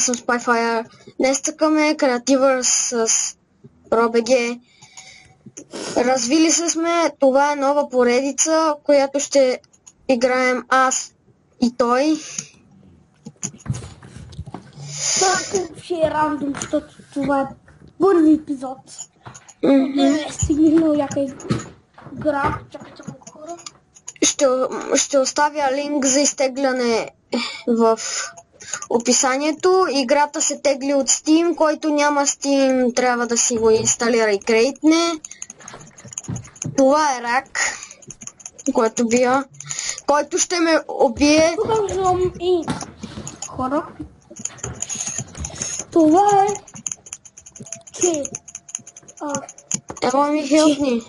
аз съм Spyfire. Днес цъкаме креатива с RoBG. Развили се сме, това е нова поредица, която ще играем аз и той. Това ще е рандом, защото това е първи епизод. Не стигнал някакъв гра. Чакайте малко хора. Ще оставя линк за изтегляне в описанието. Играта се тегли от Steam, който няма Steam трябва да си го инсталира и крейтне. Това е рак, който бия, който ще ме убие. Показвам и хора. Това е, че Ела ми хелпни.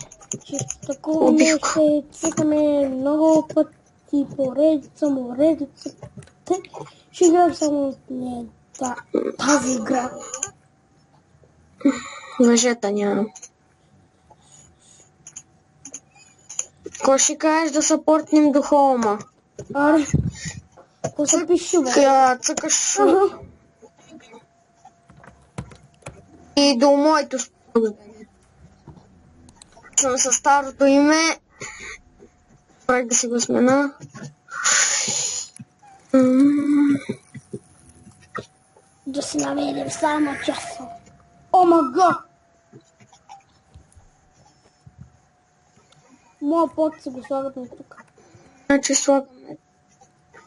че такова ще цъкаме много пъти поредица. Ще играем само тази игра. Въжета нямам. Ко ще кажеш да съпортнем до холма? Аре, какво се пише, бе? Цъкаш и до моето съм със старото име. Правих да си го смена. Да си намерим само часа. О май гад! Моя пот се го слагат на тук. Значи слагаме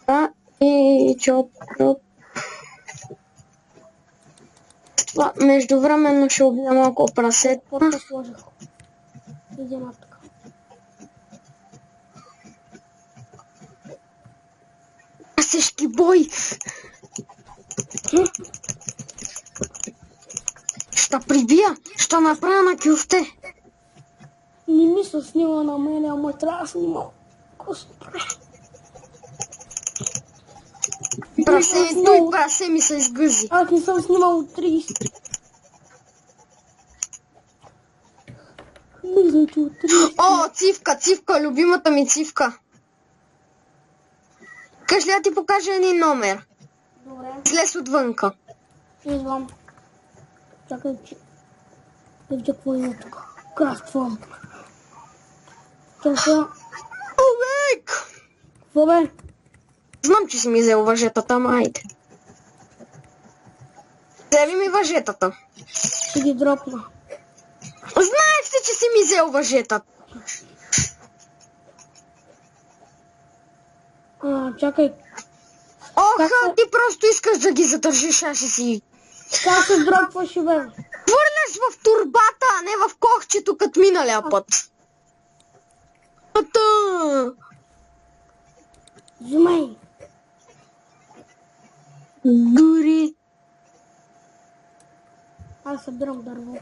това и чоп. Това междувременно ще убия малко прасет. Пота сложих. Идем тук. Прасешки бой! Ще прибия! Ще направя на кюфте! Не ми се снима на мене, ама трябва да снимам. Прасе ми се изгъзи. Аз не съм снимал от 30. Мисля, че от 30. О, цивка, любимата ми цивка. Кажи ли да ти покажа един номер? Добре. Слез отвънка. Идвам. Чакай, че... Вижда какво има тук. Крафтвам. Чакай. Човек! Какво бе? Знам, че си ми взел въжетата, ама айде. Взеви ми въжетата. Ще ги дропна. Знаех се, че си ми взел въжетата. Чакай. Оха, ти просто искаш да ги задържиш, аз си. Как се дропваш, бе? Хвърляш в турбата, а не в кохчето, като миналия път. Взимай. Дори. Аз събирам дърво.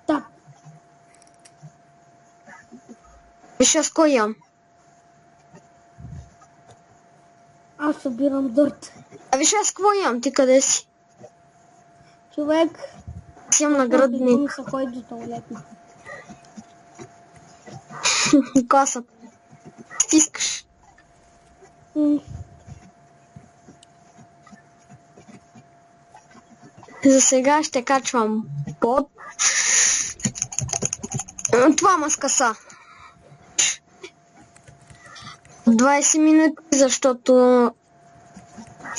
Да. Виж аз кой ям. Аз събирам дърт. А виж аз какво ям, ти къде си? Човек. Си ям наградник. Не се ходи до туалетна. Каса. Стискаш. За сега ще качвам под. Това ма скъса. 20 минути, защото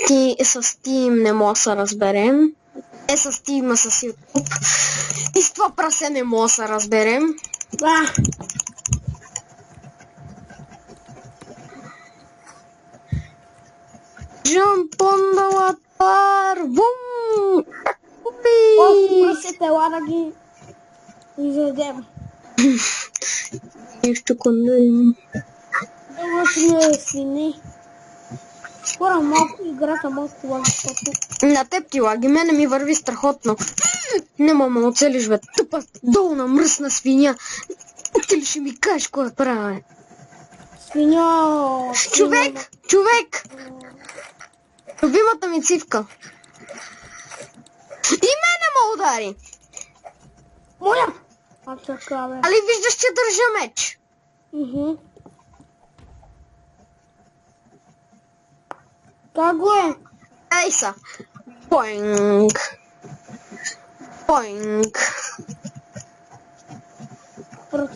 ти с Steam не мога да се разберем. Не с Steam, а с YouTube. И с това прасе не мога да се разберем. Jump on the water! Бум! Прасете, ела да ги изядем. Нещо конем. Ела си не свини. Хора, малко играта малко лаги, защото... На теб ти лаги, мене ми върви страхотно. Нема ме оцелиш, бе. Тъпа, долна, мръсна свиня. Ти ли ще ми кажеш кой е правя? Свиня... Човек! Любимата ми цивка. И мене ме удари. Моля! А така, бе. Али виждаш, че държа меч? Как го е? Ей са. Поинг. Поинг. Пръц.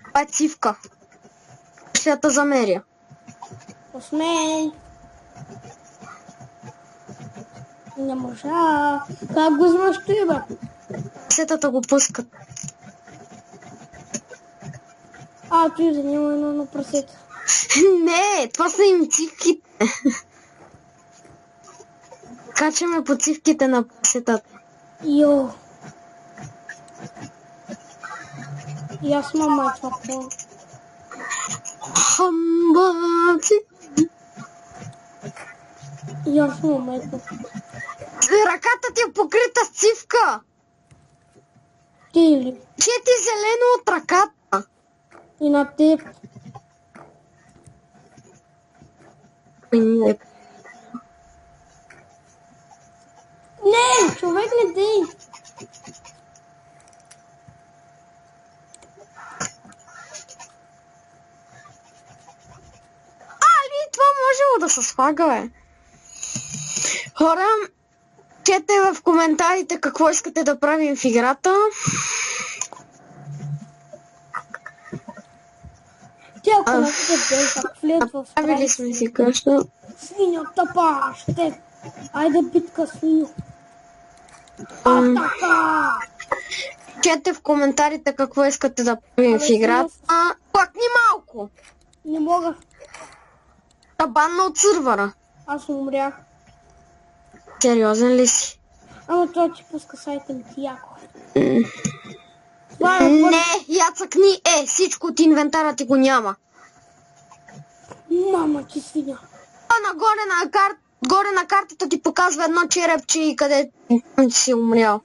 Това е цивка. Ще я те замеря. Осмей. Не можа. Как го знаш ти, бе? Сетата го пускат. Той да няма едно на прасета. Не, това са им цивките. Качаме по цивките на прасетата. Йо. И аз мама това по. Хамбаци. И аз мама ето. Ръката ти е покрита с цивка. Ти ли? Чети зелено от ръката. И на теб. Не, човек не дей. Това можело да се слага, бе. Хора, чете в коментарите какво искате да правим в играта. Ти ако не се дей, как влият в Правили сме си къща. Свиньо, тъпа, ще. Айде битка, свиньо. Атака! Чете в коментарите какво искате да правим в играта. Плакни малко. Не мога. Банна от сървъра. Аз умрях. Сериозен ли си? Ама той ти пуска сайта ми ти яко. Не, я цъкни. Всичко от инвентара ти го няма. Мама ти свиня. Горе на картата ти показва едно черепче и къде си умрял.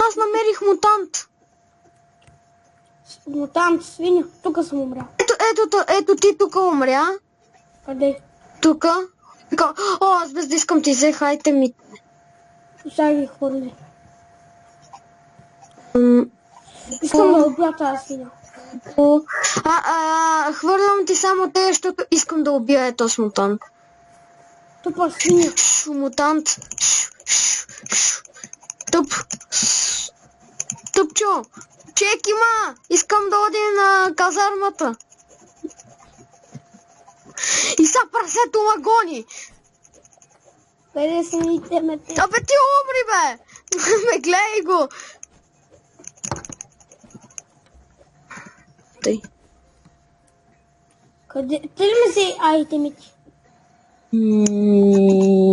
Аз намерих мутант. Мутант, свиня. Тук съм умрял. Ето ти тук умря. Къде? Тук. Аз без да искам ти взех айтемите. Сега ги хвърли. Искам да убия тази свиня. Хвърлям ти само те, защото искам да убия този мутант. Тупа свиня. Мутант. Тъпчо. Чеки, ма! Искам да одим на казармата. И са прасето ма гони. Къде са ми темете? Абе ти умри, бе! Ме гледай го. Тъй. Къде? Ти ли ми си айтемите?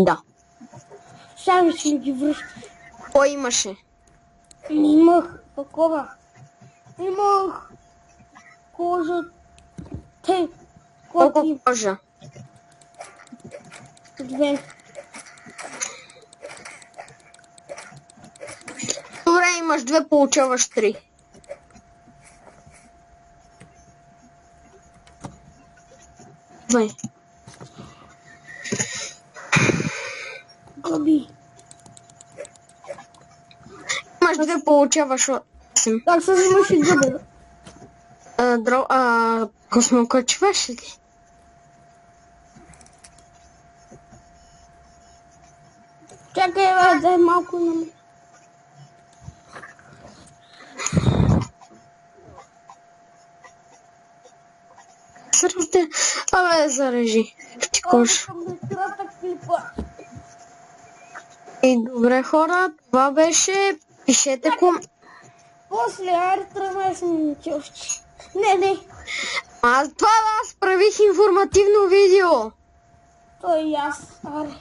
Да. Сега ми ще ми ги връщаш. Кой имаше? Имах такова. Имах кожа. Колко кожа? 2. Добре, имаш 2, получаваш 3. Гъби. Имаш 2, получаваш 8. Как се взимаш и гъби? Космокочваш ли? Чакай, бе, дай малко на мен. Сървате. Абе, зарежи. Ти кош. И добре, хора, това беше. Пишете После, айде тръгвай с минути още. Не. Това аз правих информативно видео. Той и аз. Аре.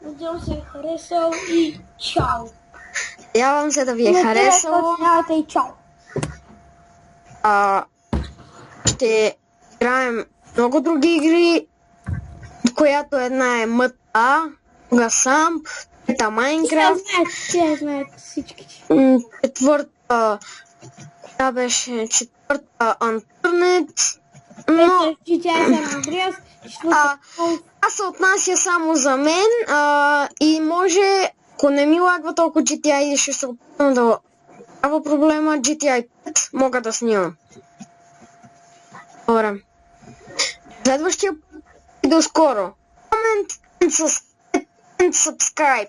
Надявам се е харесал и чао. Надявам се да ви е харесало. И чао. Ще играем много други игри, която една е МТА, Гасамп, трета Майнкрафт. Тя знаят всички. Четвърта, тя беше четвърта Антърнет. Но това се отнася само за мен и може, ако не ми лагва толкова GTI, ще се опитам да няма проблема. GTI 5 мога да снимам. Добре. Следващия До скоро! Comment and subscribe.